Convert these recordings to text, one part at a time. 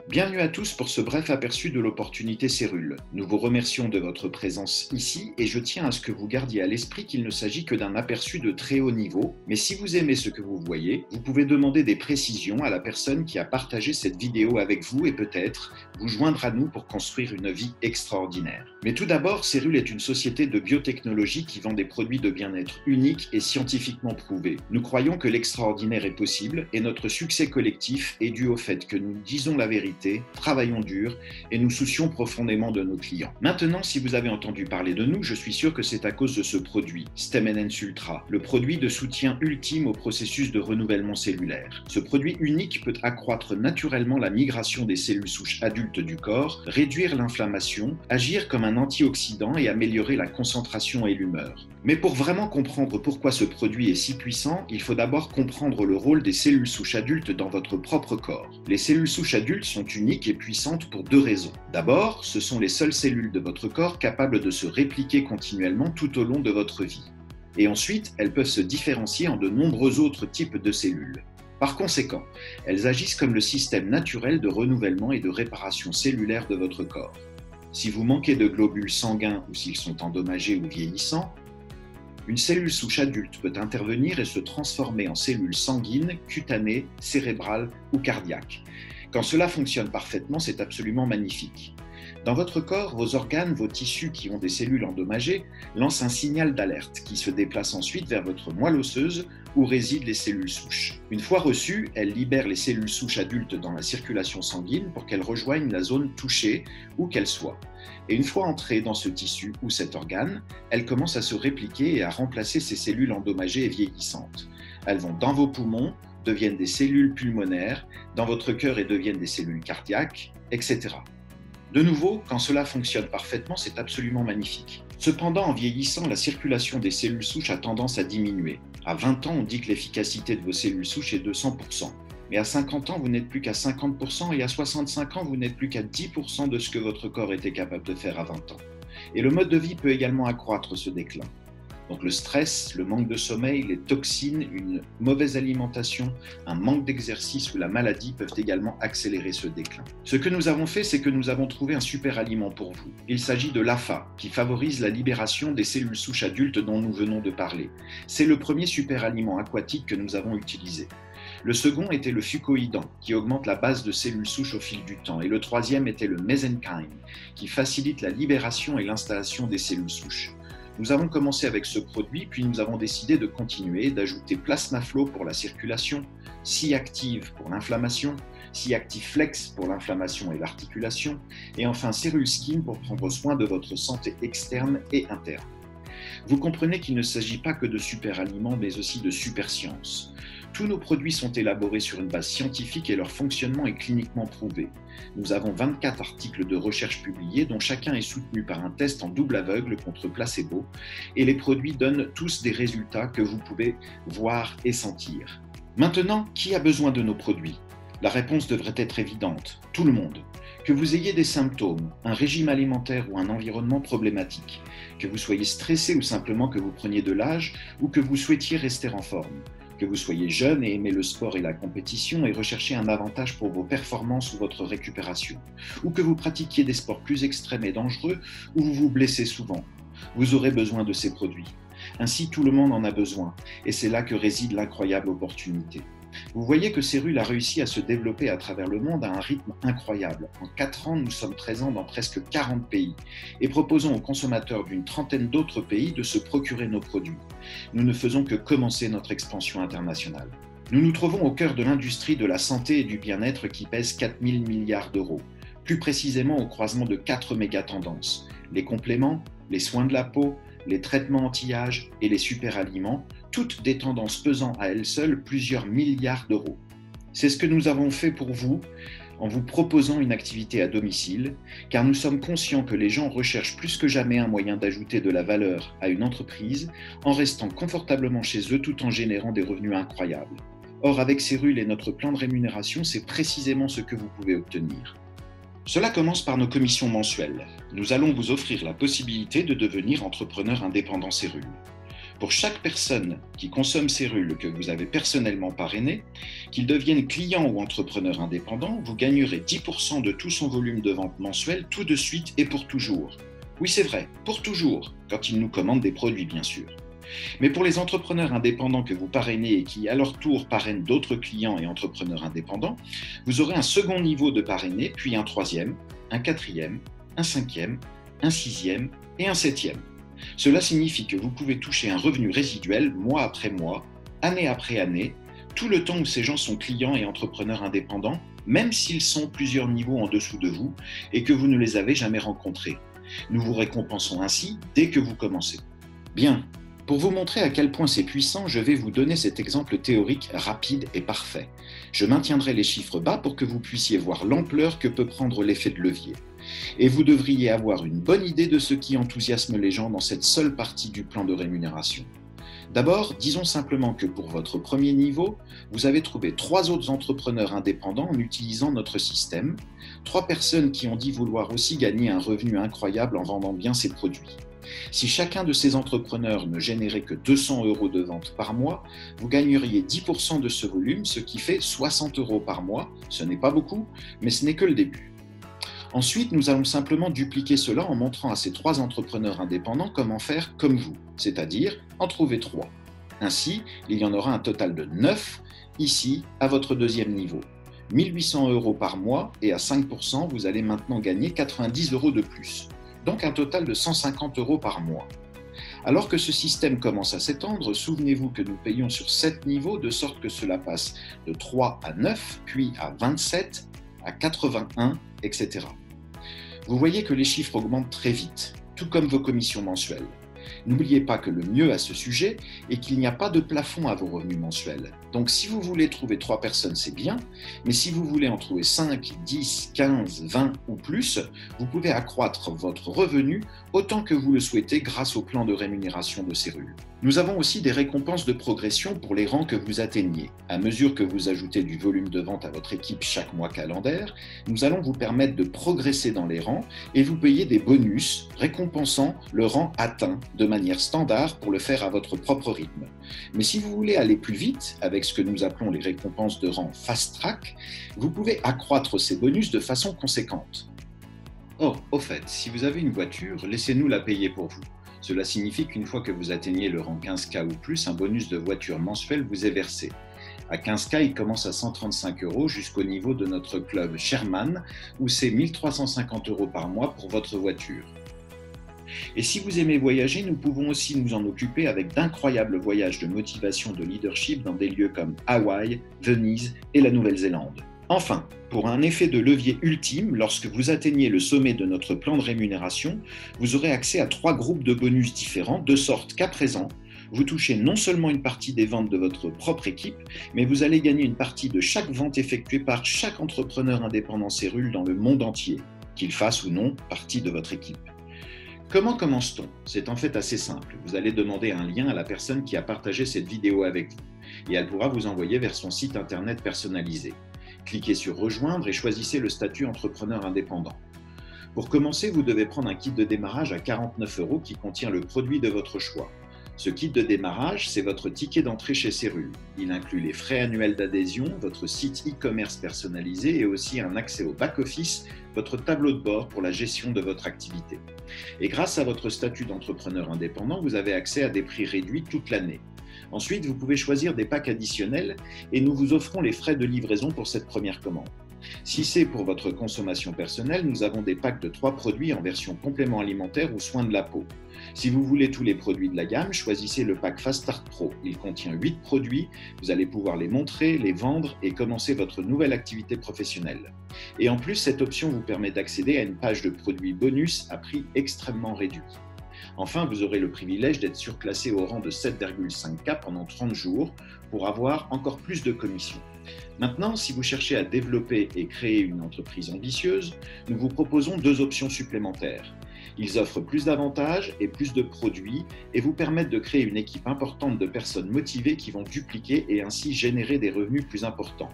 Bienvenue à tous pour ce bref aperçu de l'opportunité Cérule. Nous vous remercions de votre présence ici et je tiens à ce que vous gardiez à l'esprit qu'il ne s'agit que d'un aperçu de très haut niveau, mais si vous aimez ce que vous voyez, vous pouvez demander des précisions à la personne qui a partagé cette vidéo avec vous et peut-être vous joindre à nous pour construire une vie extraordinaire. Mais tout d'abord, Cérule est une société de biotechnologie qui vend des produits de bien-être uniques et scientifiquement prouvés. Nous croyons que l'extraordinaire est possible et notre succès collectif est dû au fait que nous disons la vérité, travaillons dur et nous soucions profondément de nos clients. Maintenant, si vous avez entendu parler de nous, je suis sûr que c'est à cause de ce produit, StemNS Ultra, le produit de soutien ultime au processus de renouvellement cellulaire. Ce produit unique peut accroître naturellement la migration des cellules souches adultes du corps, réduire l'inflammation, agir comme un antioxydant et améliorer la concentration et l'humeur. Mais pour vraiment comprendre pourquoi ce produit est si puissant, il faut d'abord comprendre le rôle des cellules souches adultes dans votre propre corps. Les cellules souches adultes sont uniques et puissantes pour deux raisons. D'abord, ce sont les seules cellules de votre corps capables de se répliquer continuellement tout au long de votre vie. Et ensuite, elles peuvent se différencier en de nombreux autres types de cellules. Par conséquent, elles agissent comme le système naturel de renouvellement et de réparation cellulaire de votre corps. Si vous manquez de globules sanguins ou s'ils sont endommagés ou vieillissants, une cellule souche adulte peut intervenir et se transformer en cellule sanguine, cutanée, cérébrale ou cardiaque. Quand cela fonctionne parfaitement, c'est absolument magnifique. Dans votre corps, vos organes, vos tissus qui ont des cellules endommagées lancent un signal d'alerte qui se déplace ensuite vers votre moelle osseuse où résident les cellules souches. Une fois reçues, elles libèrent les cellules souches adultes dans la circulation sanguine pour qu'elles rejoignent la zone touchée où qu'elles soient. Et une fois entrées dans ce tissu ou cet organe, elles commencent à se répliquer et à remplacer ces cellules endommagées et vieillissantes. Elles vont dans vos poumons, deviennent des cellules pulmonaires, dans votre cœur et deviennent des cellules cardiaques, etc. De nouveau, quand cela fonctionne parfaitement, c'est absolument magnifique. Cependant, en vieillissant, la circulation des cellules souches a tendance à diminuer. À 20 ans, on dit que l'efficacité de vos cellules souches est de 100%. Mais à 50 ans, vous n'êtes plus qu'à 50% et à 65 ans, vous n'êtes plus qu'à 10% de ce que votre corps était capable de faire à 20 ans. Et le mode de vie peut également accroître ce déclin. Donc le stress, le manque de sommeil, les toxines, une mauvaise alimentation, un manque d'exercice ou la maladie peuvent également accélérer ce déclin. Ce que nous avons fait, c'est que nous avons trouvé un super aliment pour vous. Il s'agit de l'AFA, qui favorise la libération des cellules souches adultes dont nous venons de parler. C'est le premier super aliment aquatique que nous avons utilisé. Le second était le fucoïdan, qui augmente la base de cellules souches au fil du temps. Et le troisième était le mesenchyme, qui facilite la libération et l'installation des cellules souches. Nous avons commencé avec ce produit, puis nous avons décidé de continuer, d'ajouter Plasmaflow pour la circulation, C-Active pour l'inflammation, C-Active Flex pour l'inflammation et l'articulation, et enfin Cérule Skin pour prendre soin de votre santé externe et interne. Vous comprenez qu'il ne s'agit pas que de super aliments, mais aussi de super science. Tous nos produits sont élaborés sur une base scientifique et leur fonctionnement est cliniquement prouvé. Nous avons 24 articles de recherche publiés dont chacun est soutenu par un test en double aveugle contre placebo et les produits donnent tous des résultats que vous pouvez voir et sentir. Maintenant, qui a besoin de nos produits ? La réponse devrait être évidente, tout le monde. Que vous ayez des symptômes, un régime alimentaire ou un environnement problématique, que vous soyez stressé ou simplement que vous preniez de l'âge ou que vous souhaitiez rester en forme. Que vous soyez jeune et aimez le sport et la compétition et recherchez un avantage pour vos performances ou votre récupération, ou que vous pratiquiez des sports plus extrêmes et dangereux ou vous vous blessez souvent, vous aurez besoin de ces produits. Ainsi, tout le monde en a besoin, et c'est là que réside l'incroyable opportunité. Vous voyez que Cérule a réussi à se développer à travers le monde à un rythme incroyable. En 4 ans, nous sommes présents dans presque 40 pays et proposons aux consommateurs d'une trentaine d'autres pays de se procurer nos produits. Nous ne faisons que commencer notre expansion internationale. Nous nous trouvons au cœur de l'industrie de la santé et du bien-être qui pèse 4 000 milliards d'euros, plus précisément au croisement de 4 méga-tendances, les compléments, les soins de la peau, les traitements anti-âge et les super-aliments, toutes des tendances pesant à elles seules plusieurs milliards d'euros. C'est ce que nous avons fait pour vous en vous proposant une activité à domicile, car nous sommes conscients que les gens recherchent plus que jamais un moyen d'ajouter de la valeur à une entreprise en restant confortablement chez eux tout en générant des revenus incroyables. Or, avec Cérule et notre plan de rémunération, c'est précisément ce que vous pouvez obtenir. Cela commence par nos commissions mensuelles. Nous allons vous offrir la possibilité de devenir entrepreneur indépendant Cérule. Pour chaque personne qui consomme Cérule que vous avez personnellement parrainé, qu'il devienne client ou entrepreneur indépendant, vous gagnerez 10% de tout son volume de vente mensuel tout de suite et pour toujours. Oui, c'est vrai, pour toujours, quand il nous commande des produits bien sûr. Mais pour les entrepreneurs indépendants que vous parrainez et qui à leur tour parrainent d'autres clients et entrepreneurs indépendants, vous aurez un second niveau de parrainé, puis un troisième, un quatrième, un cinquième, un sixième et un septième. Cela signifie que vous pouvez toucher un revenu résiduel mois après mois, année après année, tout le temps où ces gens sont clients et entrepreneurs indépendants, même s'ils sont plusieurs niveaux en dessous de vous et que vous ne les avez jamais rencontrés. Nous vous récompensons ainsi dès que vous commencez. Bien, pour vous montrer à quel point c'est puissant, je vais vous donner cet exemple théorique rapide et parfait. Je maintiendrai les chiffres bas pour que vous puissiez voir l'ampleur que peut prendre l'effet de levier. Et vous devriez avoir une bonne idée de ce qui enthousiasme les gens dans cette seule partie du plan de rémunération. D'abord, disons simplement que pour votre premier niveau, vous avez trouvé 3 autres entrepreneurs indépendants en utilisant notre système, 3 personnes qui ont dit vouloir aussi gagner un revenu incroyable en vendant bien ces produits. Si chacun de ces entrepreneurs ne générait que 200 € de vente par mois, vous gagneriez 10% de ce volume, ce qui fait 60 € par mois. Ce n'est pas beaucoup, mais ce n'est que le début. Ensuite, nous allons simplement dupliquer cela en montrant à ces 3 entrepreneurs indépendants comment faire comme vous, c'est-à-dire en trouver 3. Ainsi, il y en aura un total de 9 ici à votre deuxième niveau. 1800 € par mois et à 5%, vous allez maintenant gagner 90 € de plus. Donc un total de 150 € par mois. Alors que ce système commence à s'étendre, souvenez-vous que nous payons sur 7 niveaux de sorte que cela passe de 3 à 9, puis à 27, à 81, etc. Vous voyez que les chiffres augmentent très vite, tout comme vos commissions mensuelles. N'oubliez pas que le mieux à ce sujet est qu'il n'y a pas de plafond à vos revenus mensuels. Donc si vous voulez trouver 3 personnes, c'est bien, mais si vous voulez en trouver 5, 10, 15, 20 ou plus, vous pouvez accroître votre revenu autant que vous le souhaitez grâce au plan de rémunération de Cérule. Nous avons aussi des récompenses de progression pour les rangs que vous atteignez. À mesure que vous ajoutez du volume de vente à votre équipe chaque mois calendaire, nous allons vous permettre de progresser dans les rangs et vous payer des bonus récompensant le rang atteint de manière standard pour le faire à votre propre rythme. Mais si vous voulez aller plus vite, avec ce que nous appelons les récompenses de rang Fast Track, vous pouvez accroître ces bonus de façon conséquente. Oh, au fait, si vous avez une voiture, laissez-nous la payer pour vous. Cela signifie qu'une fois que vous atteignez le rang 15K ou plus, un bonus de voiture mensuel vous est versé. À 15K, il commence à 135 € jusqu'au niveau de notre club Sherman, où c'est 1350 € par mois pour votre voiture. Et si vous aimez voyager, nous pouvons aussi nous en occuper avec d'incroyables voyages de motivation de leadership dans des lieux comme Hawaï, Venise et la Nouvelle-Zélande. Enfin, pour un effet de levier ultime, lorsque vous atteignez le sommet de notre plan de rémunération, vous aurez accès à 3 groupes de bonus différents, de sorte qu'à présent, vous touchez non seulement une partie des ventes de votre propre équipe, mais vous allez gagner une partie de chaque vente effectuée par chaque entrepreneur indépendant Cérule dans le monde entier, qu'il fasse ou non partie de votre équipe. Comment commence-t-on? C'est en fait assez simple. Vous allez demander un lien à la personne qui a partagé cette vidéo avec vous, et elle pourra vous envoyer vers son site internet personnalisé. Cliquez sur Rejoindre et choisissez le statut entrepreneur indépendant. Pour commencer, vous devez prendre un kit de démarrage à 49 € qui contient le produit de votre choix. Ce kit de démarrage, c'est votre ticket d'entrée chez Cérule. Il inclut les frais annuels d'adhésion, votre site e-commerce personnalisé et aussi un accès au back-office, votre tableau de bord pour la gestion de votre activité. Et grâce à votre statut d'entrepreneur indépendant, vous avez accès à des prix réduits toute l'année. Ensuite, vous pouvez choisir des packs additionnels et nous vous offrons les frais de livraison pour cette première commande. Si c'est pour votre consommation personnelle, nous avons des packs de 3 produits en version complément alimentaire ou soins de la peau. Si vous voulez tous les produits de la gamme, choisissez le pack Fast Start Pro. Il contient 8 produits, vous allez pouvoir les montrer, les vendre et commencer votre nouvelle activité professionnelle. Et en plus, cette option vous permet d'accéder à une page de produits bonus à prix extrêmement réduit. Enfin, vous aurez le privilège d'être surclassé au rang de 7,5K pendant 30 jours pour avoir encore plus de commissions. Maintenant, si vous cherchez à développer et créer une entreprise ambitieuse, nous vous proposons 2 options supplémentaires. Ils offrent plus d'avantages et plus de produits et vous permettent de créer une équipe importante de personnes motivées qui vont dupliquer et ainsi générer des revenus plus importants.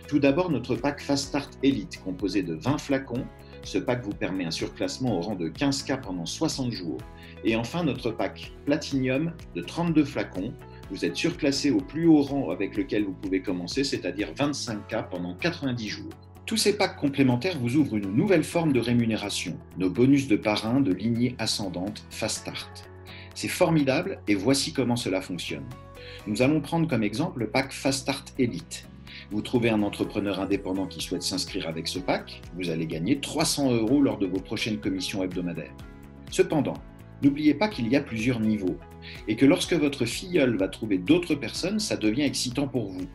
Tout d'abord, notre pack Fast Start Elite, composé de 20 flacons, Ce pack vous permet un surclassement au rang de 15K pendant 60 jours. Et enfin, notre pack Platinum de 32 flacons. Vous êtes surclassé au plus haut rang avec lequel vous pouvez commencer, c'est-à-dire 25K pendant 90 jours. Tous ces packs complémentaires vous ouvrent une nouvelle forme de rémunération, nos bonus de parrain de lignée ascendante Fast Start. C'est formidable et voici comment cela fonctionne. Nous allons prendre comme exemple le pack Fast Start Elite. Vous trouvez un entrepreneur indépendant qui souhaite s'inscrire avec ce pack, vous allez gagner 300 € lors de vos prochaines commissions hebdomadaires. Cependant, n'oubliez pas qu'il y a plusieurs niveaux et que lorsque votre filleule va trouver d'autres personnes, ça devient excitant pour vous.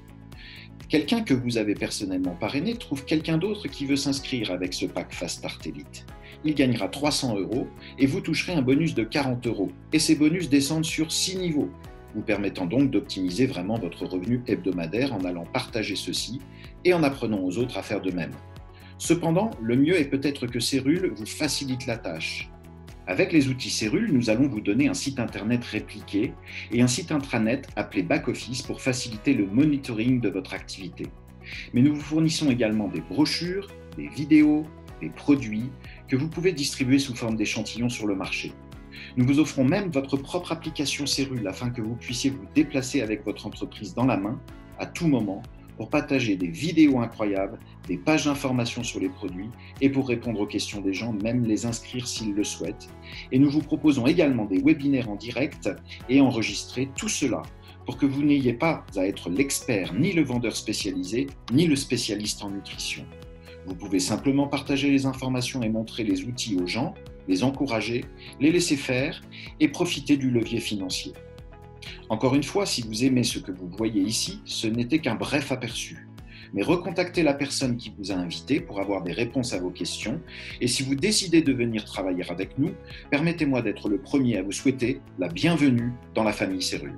Quelqu'un que vous avez personnellement parrainé trouve quelqu'un d'autre qui veut s'inscrire avec ce pack Fast Start Elite. Il gagnera 300 € et vous toucherez un bonus de 40 €. Et ces bonus descendent sur 6 niveaux, vous permettant donc d'optimiser vraiment votre revenu hebdomadaire en allant partager ceci et en apprenant aux autres à faire de même. Cependant, le mieux est peut-être que Cérule vous facilite la tâche. Avec les outils Cérule, nous allons vous donner un site internet répliqué et un site intranet appelé Back-Office pour faciliter le monitoring de votre activité. Mais nous vous fournissons également des brochures, des vidéos, des produits que vous pouvez distribuer sous forme d'échantillons sur le marché. Nous vous offrons même votre propre application Cérule afin que vous puissiez vous déplacer avec votre entreprise dans la main à tout moment pour partager des vidéos incroyables, des pages d'information sur les produits et pour répondre aux questions des gens, même les inscrire s'ils le souhaitent. Et nous vous proposons également des webinaires en direct et enregistrer tout cela pour que vous n'ayez pas à être l'expert, ni le vendeur spécialisé, ni le spécialiste en nutrition. Vous pouvez simplement partager les informations et montrer les outils aux gens, les encourager, les laisser faire et profiter du levier financier. Encore une fois, si vous aimez ce que vous voyez ici, ce n'était qu'un bref aperçu. Mais recontactez la personne qui vous a invité pour avoir des réponses à vos questions. Et si vous décidez de venir travailler avec nous, permettez-moi d'être le premier à vous souhaiter la bienvenue dans la famille Cérule.